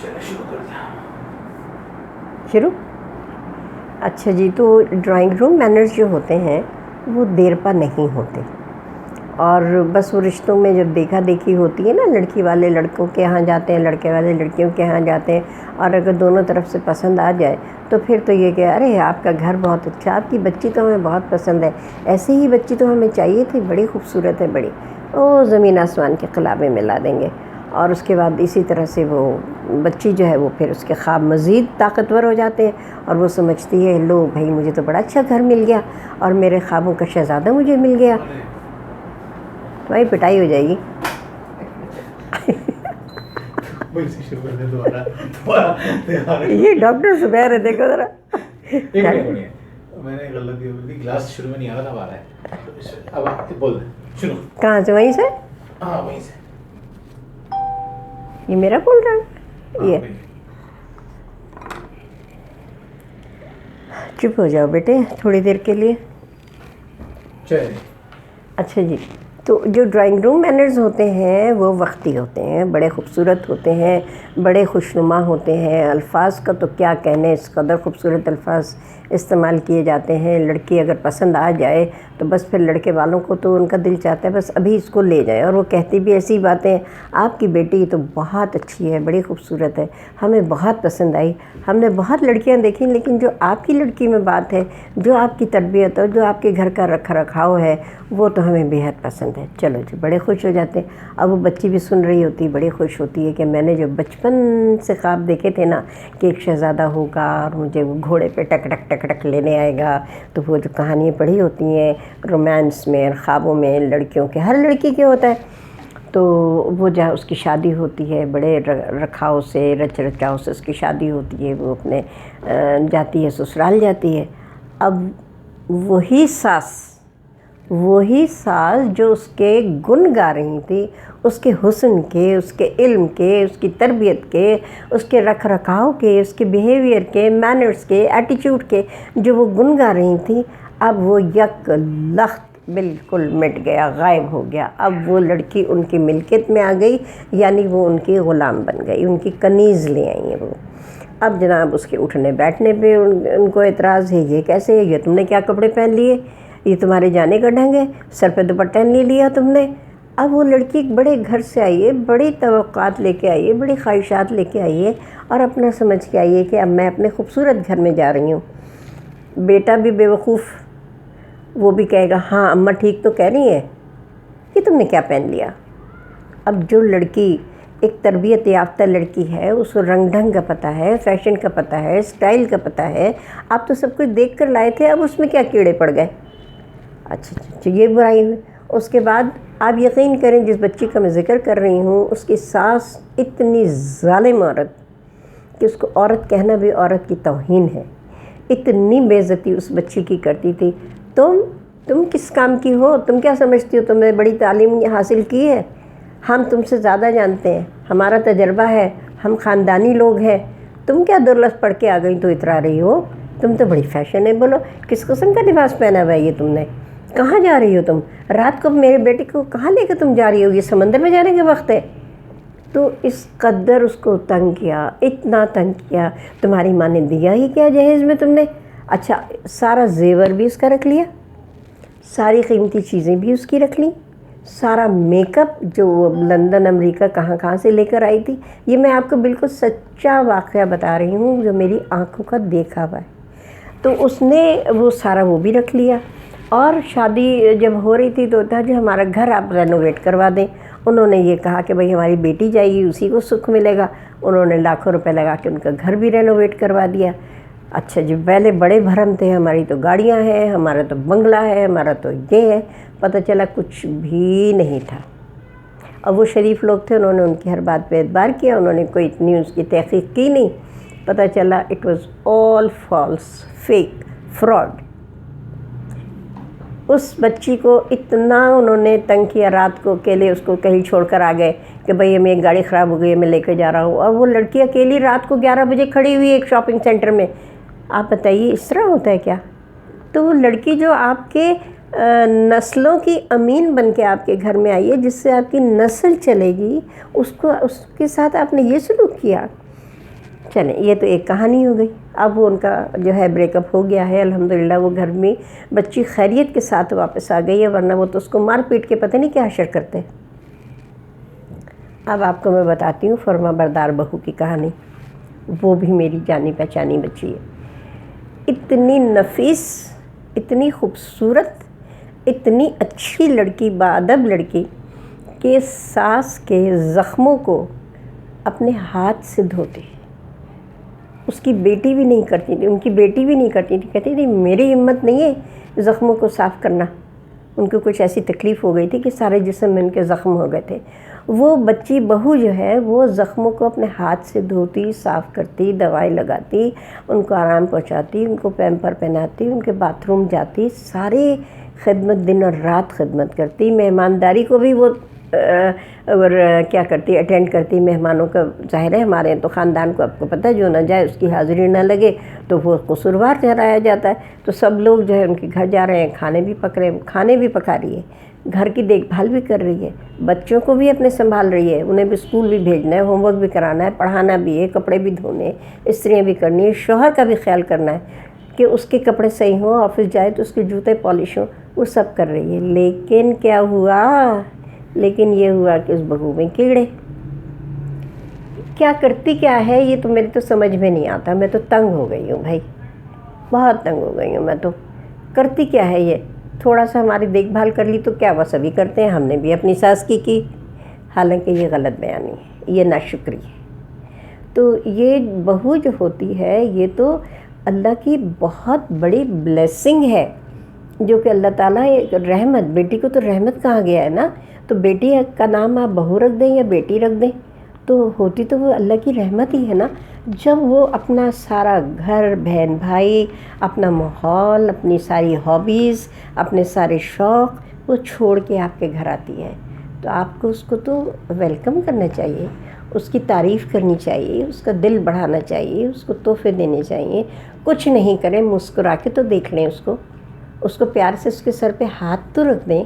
چلے شروع کر دیں. شروع. اچھا جی، تو ڈرائنگ روم مینرز جو ہوتے ہیں وہ دیر پا نہیں ہوتے، اور بس وہ رشتوں میں جب دیکھا دیکھی ہوتی ہے نا، لڑکی والے لڑکوں کے یہاں جاتے ہیں، لڑکے والے لڑکیوں کے یہاں جاتے ہیں، اور اگر دونوں طرف سے پسند آ جائے تو پھر تو یہ کہ ارے آپ کا گھر بہت اچھا، آپ کی بچی تو ہمیں بہت پسند ہے، ایسے ہی بچی تو ہمیں چاہیے تھی، بڑی خوبصورت ہے، بڑی او زمین آسمان کے خلابے ملا دیں گے. اور اس کے بعد اسی طرح سے وہ بچی جو ہے وہ پھر اس کے خواب مزید طاقتور ہو جاتے ہیں، اور وہ سمجھتی ہے لو بھائی مجھے تو بڑا اچھا گھر مل گیا، اور میرے خوابوں کا شہزادہ مجھے مل گیا. بھائی پٹائی ہو جائے گی. یہ ڈاکٹر زبیر ہے، دیکھو ذرا. میں نے غلطی ہوئی، گلاس شروع میں نہیں آ رہا، اب آ رہا ہے. اب آپ بول دیں شروع. کہاں سے؟ وہیں سے؟ ہاں وہیں سے. یہ میرا بول رہا ہے. یہ چپ ہو جاؤ بیٹے تھوڑی دیر کے لیے. چلے. اچھا جی، تو جو ڈرائنگ روم مینرز ہوتے ہیں وہ وقتی ہوتے ہیں، بڑے خوبصورت ہوتے ہیں، بڑے خوشنما ہوتے ہیں. الفاظ کا تو کیا کہنے، اس قدر خوبصورت الفاظ استعمال کیے جاتے ہیں. لڑکی اگر پسند آ جائے تو بس پھر لڑکے والوں کو تو ان کا دل چاہتا ہے بس ابھی اس کو لے جائیں، اور وہ کہتی بھی ایسی باتیں، آپ کی بیٹی تو بہت اچھی ہے، بڑی خوبصورت ہے، ہمیں بہت پسند آئی، ہم نے بہت لڑکیاں دیکھیں لیکن جو آپ کی لڑکی میں بات ہے، جو آپ کی تربیت اور جو آپ کے گھر کا رکھ رکھاؤ ہے وہ تو ہمیں بےحد پسند ہے. چلو جی، بڑے خوش ہو جاتے ہیں. اب وہ بچی بھی سن رہی ہوتی، بڑی خوش ہوتی ہے کہ میں نے جو بچپن سے خواب دیکھے تھے نا کہ ایک شہزادہ ہوگا اور مجھے وہ گھوڑے پہ ٹک ٹک ٹک ٹک لینے آئے گا، تو وہ جو کہانیاں پڑھی ہوتی ہیں رومانس میں اور خوابوں میں لڑکیوں کے، ہر لڑکی کے ہوتا ہے، تو وہ جہاں اس کی شادی ہوتی ہے بڑے رکھاؤ سے، رچ رچاؤ سے اس کی شادی ہوتی ہے، وہ اپنے جاتی ہے سسرال جاتی ہے. اب وہی ساس جو اس کے گن گا رہی تھی، اس کے حسن کے، اس کے علم کے، اس کی تربیت کے، اس کے رکھ رکھاؤ کے، اس کے بیہیویئر کے، مینرز کے، ایٹیچیوڈ کے جو وہ گن گا رہی تھی، اب وہ یک لخت بالکل مٹ گیا، غائب ہو گیا. اب وہ لڑکی ان کی ملکیت میں آ گئی، یعنی وہ ان کی غلام بن گئی، ان کی کنیز لے آئی ہیں وہ. اب جناب اس کے اٹھنے بیٹھنے پہ ان کو اعتراض ہے، یہ کیسے ہے، یہ تم نے کیا کپڑے پہن لیے، یہ تمہارے جانے کا ڈھنگ ہے، سر پہ دوپٹہ نہیں لیا تم نے. اب وہ لڑکی ایک بڑے گھر سے آئی ہے، بڑی توقعات لے کے آئی ہے، بڑی خواہشات لے کے آئی ہے، اور اپنا سمجھ کے آئی ہے کہ اب میں اپنے خوبصورت گھر میں جا رہی ہوں. بیٹا بھی بے وقوف، وہ بھی کہے گا ہاں اماں ٹھیک تو کہہ رہی ہیں، کہ تم نے کیا پہن لیا. اب جو لڑکی ایک تربیت یافتہ لڑکی ہے، اس کو رنگ ڈھنگ کا پتہ ہے، فیشن کا پتہ ہے، اسٹائل کا پتہ ہے، آپ تو سب کچھ دیکھ کر لائے تھے، اب اس میں کیا کیڑے پڑ گئے. اچھا یہ برائی ہوئی. اس کے بعد آپ یقین کریں جس بچی کا میں ذکر کر رہی ہوں، اس کی ساس اتنی ظالم عورت کہ اس کو عورت کہنا بھی عورت کی توہین ہے. اتنی بے عزتی اس بچی کی کرتی تھی. تم کس کام کی ہو، تم کیا سمجھتی ہو تم نے بڑی تعلیم حاصل کی ہے، ہم تم سے زیادہ جانتے ہیں، ہمارا تجربہ ہے، ہم خاندانی لوگ ہیں، تم کیا درلفظ پڑھ کے آ گئی تو اترا رہی ہو، تم تو بڑی فیشن ہے. بولو کس قسم کا لباس پہنا ہوا ہے یہ تم نے، کہاں جا رہی ہو تم، رات کو میرے بیٹے کو کہاں لے کے تم جا رہی ہو، یہ سمندر میں جانے کا وقت ہے. تو اس قدر اس کو تنگ کیا، اتنا تنگ کیا. تمہاری ماں نے دیا ہی کیا جہیز میں تم نے. اچھا سارا زیور بھی اس کا رکھ لیا، ساری قیمتی چیزیں بھی اس کی رکھ لیں، سارا میک اپ جو وہ لندن امریکہ کہاں سے لے کر آئی تھی. یہ میں آپ کو بالکل سچا واقعہ بتا رہی ہوں جو میری آنکھوں کا دیکھا ہوا ہے. تو اس نے وہ سارا وہ بھی رکھ لیا. اور شادی جب ہو رہی تھی تو کہا جو ہمارا گھر آپ رینوویٹ کروا دیں. انہوں نے یہ کہا کہ بھئی ہماری بیٹی جائے گی اسی کو سکھ ملے گا. انہوں نے لاکھوں روپے لگا کے ان کا گھر بھی رینوویٹ کروا دیا. اچھا جی پہلے بڑے بھرم تھے، ہماری تو گاڑیاں ہیں، ہمارا تو بنگلہ ہے، ہمارا تو یہ ہے. پتہ چلا کچھ بھی نہیں تھا. اب وہ شریف لوگ تھے، انہوں نے ان کی ہر بات پہ اعتبار کیا، انہوں نے کوئی اتنی اس کی تحقیق کی نہیں. پتہ چلا it was all false, fake, fraud. اس بچی کو اتنا انہوں نے تنگ کیا، رات کو اکیلے اس کو کہیں چھوڑ کر آ گئے کہ بھئی ہمیں ایک گاڑی خراب ہو گئی ہے میں لے کے جا رہا ہوں. اور وہ لڑکی اکیلی رات کو 11 بجے کھڑی ہوئی ایک شاپنگ سینٹر میں. آپ بتائیے اس طرح ہوتا ہے کیا؟ تو وہ لڑکی جو آپ کے نسلوں کی امین بن کے آپ کے گھر میں آئی ہے، جس سے آپ کی نسل چلے گی، اس کے ساتھ آپ نے یہ سلوک کیا. چلیں یہ تو ایک کہانی ہو گئی. اب وہ ان کا جو ہے بریک اپ ہو گیا ہے الحمدللہ. وہ گھر میں بچی خیریت کے ساتھ واپس آ گئی ہے، ورنہ وہ تو اس کو مار پیٹ کے پتہ نہیں کیا حشر کرتے. اب آپ کو میں بتاتی ہوں فرما بردار بہو کی کہانی. وہ بھی میری جانی پہچانی بچی ہے، اتنی نفیس، اتنی خوبصورت، اتنی اچھی لڑکی، باادب لڑکی کہ ساس کے زخموں کو اپنے ہاتھ سے دھوتی. اس کی بیٹی بھی نہیں کرتی تھی، ان کی بیٹی بھی نہیں کرتی تھی. کہتی تھی میری ہمت نہیں ہے زخموں کو صاف کرنا. ان کو کچھ ایسی تکلیف ہو گئی تھی کہ سارے جسم میں ان کے زخم ہو گئے تھے. وہ بچی بہو جو ہے وہ زخموں کو اپنے ہاتھ سے دھوتی، صاف کرتی، دوائی لگاتی، ان کو آرام پہنچاتی، ان کو پیمپر پہناتی، ان کے باتھ روم جاتی، سارے خدمت، دن اور رات خدمت کرتی. مہمانداری کو بھی وہ اور کیا کرتی، اٹینڈ کرتی مہمانوں کا. ظاہر ہے ہمارے تو خاندان کو آپ کو پتہ جو نہ جائے اس کی حاضری نہ لگے تو وہ قصوروار ٹھہرایا جاتا ہے. تو سب لوگ جو ہے ان کے گھر جا رہے ہیں، کھانے بھی پکا رہی ہے، گھر کی دیکھ بھال بھی کر رہی ہے، بچوں کو بھی اپنے سنبھال رہی ہے، انہیں بھی اسکول بھی بھیجنا ہے، ہوم ورک بھی کرانا ہے، پڑھانا بھی ہے، کپڑے بھی دھونے، استریاں بھی کرنی ہے، شوہر کا بھی خیال کرنا ہے کہ اس کے کپڑے صحیح ہوں، آفس جائے تو اس کے جوتے پالش ہوں. وہ سب کر رہی ہے. لیکن کیا ہوا؟ لیکن یہ ہوا کہ اس بہو میں کیڑے. کیا کرتی کیا ہے یہ تو میری تو سمجھ میں نہیں آتا. میں تو تنگ ہو گئی ہوں بھائی، بہت تنگ ہو گئی ہوں میں تو. کرتی کیا ہے یہ؟ تھوڑا سا ہماری دیکھ بھال کر لی تو کیا وہ سبھی کرتے ہیں، ہم نے بھی اپنی ساس کی. حالانکہ یہ غلط بیانی ہے، یہ ناشکری ہے. تو یہ بہو جو ہوتی ہے یہ تو اللہ کی بہت بڑی بلیسنگ ہے، جو کہ اللہ تعالیٰ ایک رحمت. بیٹی کو تو رحمت کہا گیا ہے نا. تو بیٹی کا نام آپ بہو رکھ دیں یا بیٹی رکھ دیں تو ہوتی تو وہ اللہ کی رحمت ہی ہے نا. جب وہ اپنا سارا گھر، بہن بھائی، اپنا ماحول، اپنی ساری ہابیز، اپنے سارے شوق وہ چھوڑ کے آپ کے گھر آتی ہے تو آپ کو اس کو تو ویلکم کرنا چاہیے، اس کی تعریف کرنی چاہیے، اس کا دل بڑھانا چاہیے، اس کو تحفے دینے چاہیے. کچھ نہیں کریں، مسکرا کے تو دیکھ لیں اس کو پیار سے اس کے سر پہ ہاتھ تو رکھ دیں.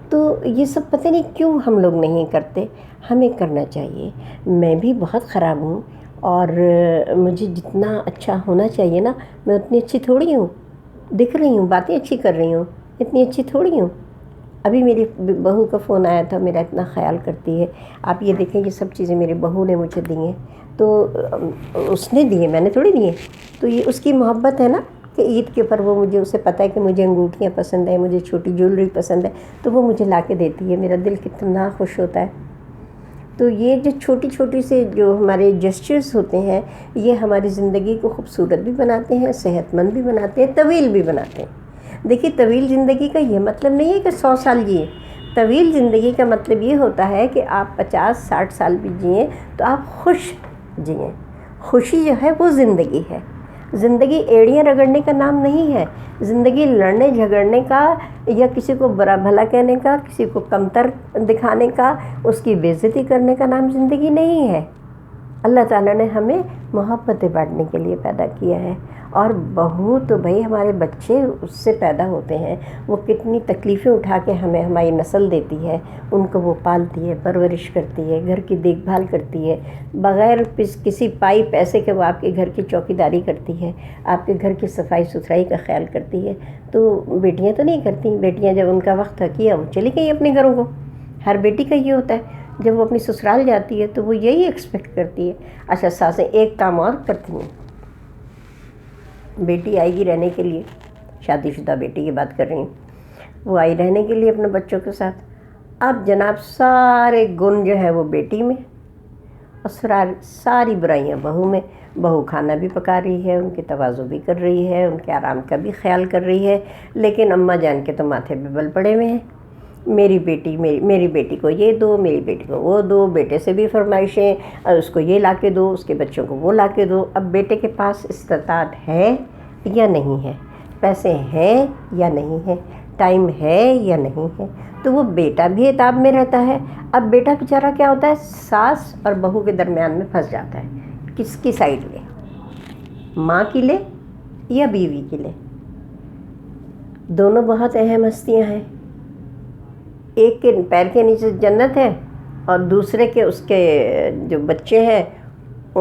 تو یہ سب پتہ نہیں کیوں ہم لوگ نہیں کرتے، ہمیں کرنا چاہیے. میں بھی بہت خراب ہوں اور مجھے جتنا اچھا ہونا چاہیے نا میں اتنی اچھی تھوڑی ہوں. دکھ رہی ہوں، باتیں اچھی کر رہی ہوں، اتنی اچھی تھوڑی ہوں. ابھی میری بہو کا فون آیا تھا، میرا اتنا خیال کرتی ہے. آپ یہ دیکھیں یہ سب چیزیں میری بہو نے مجھے دی ہیں. تو اس نے دیے، میں نے تھوڑی دیے. تو یہ اس کی محبت ہے نا کہ عید کے اوپر وہ مجھے، اسے پتہ ہے کہ مجھے انگوٹھیاں پسند ہیں، مجھے چھوٹی جولری پسند ہے، تو وہ مجھے لا کے دیتی ہے. میرا دل کتنا خوش ہوتا ہے. تو یہ جو چھوٹی چھوٹی سے جو ہمارے جسچرز ہوتے ہیں یہ ہماری زندگی کو خوبصورت بھی بناتے ہیں، صحت مند بھی بناتے ہیں، طویل بھی بناتے ہیں. دیکھیے طویل زندگی کا یہ مطلب نہیں ہے کہ 100 سال جئیں. طویل زندگی کا مطلب یہ ہوتا ہے کہ آپ 50-60 سال بھی جئیں تو آپ خوش جئیں. خوشی جو ہے وہ زندگی ہے. زندگی ایڑیاں رگڑنے کا نام نہیں ہے. زندگی لڑنے جھگڑنے کا یا کسی کو برا بھلا کہنے کا، کسی کو کمتر دکھانے کا، اس کی بے عزتی کرنے کا نام زندگی نہیں ہے. اللہ تعالیٰ نے ہمیں محبتیں بانٹنے کے لیے پیدا کیا ہے. اور بہو تو بھائی ہمارے بچے اس سے پیدا ہوتے ہیں، وہ کتنی تکلیفیں اٹھا کے ہمیں ہماری نسل دیتی ہے. ان کو وہ پالتی ہے، پرورش کرتی ہے، گھر کی دیکھ بھال کرتی ہے، بغیر کسی پائی پیسے کے وہ آپ کے گھر کی چوکیداری کرتی ہے، آپ کے گھر کی صفائی ستھرائی کا خیال کرتی ہے. تو بیٹیاں تو نہیں کرتی. بیٹیاں جب ان کا وقت تھا کیا وہ چلی گئی اپنے گھروں کو. ہر بیٹی کا یہ ہوتا ہے جب وہ اپنی سسرال جاتی ہے تو وہ یہی ایکسپیکٹ کرتی ہے. اچھا ساسیں ایک کام اور کرتی ہیں، بیٹی آئے گی رہنے کے لیے، شادی شدہ بیٹی کی بات کر رہی ہوں، وہ آئی رہنے کے لیے اپنے بچوں کے ساتھ. اب جناب سارے گن جو ہے وہ بیٹی میں اور ساری برائیاں بہو میں. بہو کھانا بھی پکا رہی ہے، ان کی تواضع بھی کر رہی ہے، ان کے آرام کا بھی خیال کر رہی ہے، لیکن اماں جان کے تو ماتھے پہ بل پڑے ہوئے ہیں. میری بیٹی کو یہ دو، میری بیٹی کو وہ دو، بیٹے سے بھی فرمائشیں، اور اس کو یہ لا کے دو، اس کے بچوں کو وہ لا کے دو. اب بیٹے کے پاس استطاعت ہے یا نہیں ہے، پیسے ہیں یا نہیں ہے، ٹائم ہے یا نہیں ہے، تو وہ بیٹا بھی عتاب میں رہتا ہے. اب بیٹا بیچارہ کیا ہوتا ہے، ساس اور بہو کے درمیان میں پھنس جاتا ہے. کس کی سائڈ لے، ماں کی لے یا بیوی کی لے؟ دونوں بہت اہم ہستیاں ہیں. ایک کے پیر کے نیچے جنت ہے اور دوسرے کے اس کے جو بچے ہیں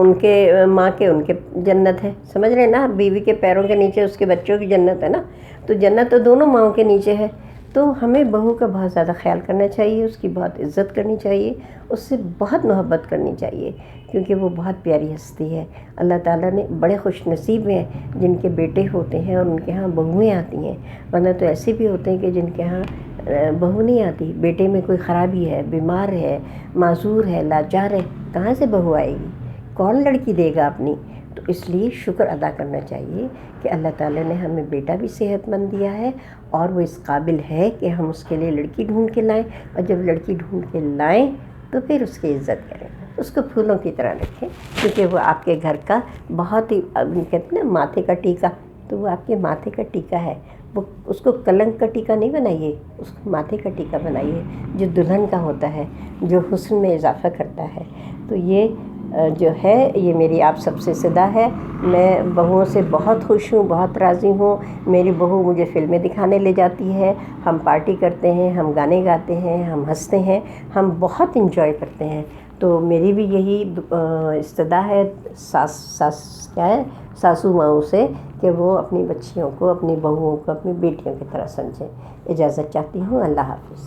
ان کے ماں کے ان کے جنت ہے، سمجھ رہے ہیں نا، بیوی کے پیروں کے نیچے اس کے بچوں کی جنت ہے نا، تو جنت تو دونوں ماؤں کے نیچے ہے۔ تو ہمیں بہو کا بہت زیادہ خیال کرنا چاہیے، اس کی بہت عزت کرنی چاہیے، اس سے بہت محبت کرنی چاہیے، کیونکہ وہ بہت پیاری ہستی ہے۔ اللہ تعالیٰ نے بڑے خوش نصیب ہیں جن کے بیٹے ہوتے ہیں اور ان کے ہاں بہویں آتی ہیں، ورنہ تو ایسے بھی ہوتے ہیں کہ جن کے ہاں بہو نہیں آتی، بیٹے میں کوئی خرابی ہے، بیمار ہے، معذور ہے، لاچار ہے، کہاں سے بہو آئے گی؟ کون لڑکی دے گا اپنی؟ تو اس لیے شکر ادا کرنا چاہیے کہ اللہ تعالیٰ نے ہمیں بیٹا بھی صحت مند دیا ہے، اور وہ اس قابل ہے کہ ہم اس کے لیے لڑکی ڈھونڈ کے لائیں، اور جب لڑکی ڈھونڈ کے لائیں تو پھر اس کی عزت کریں، اس کو پھولوں کی طرح رکھیں، کیونکہ وہ آپ کے گھر کا بہت ہی، کہتے ہیں نا ماتھے کا ٹیکا، تو وہ آپ کے ماتھے کا ٹیکا ہے، وہ اس کو کلنک کا ٹیکا نہیں بنائیے، اس کو ماتھے کا ٹیکا بنائیے جو دلہن کا ہوتا ہے، جو حسن میں اضافہ کرتا ہے۔ تو یہ جو ہے یہ میری آپ سب سے صدا ہے۔ میں بہوؤں سے بہت خوش ہوں، بہت راضی ہوں۔ میری بہو مجھے فلمیں دکھانے لے جاتی ہے، ہم پارٹی کرتے ہیں، ہم گانے گاتے ہیں، ہم ہنستے ہیں، ہم بہت انجوائے کرتے ہیں۔ تو میری بھی یہی استدا ہے ساسو ماؤں سے کہ وہ اپنی بچیوں کو، اپنی بہوؤں کو اپنی بیٹیوں کی طرح سمجھیں۔ اجازت چاہتی ہوں، اللہ حافظ۔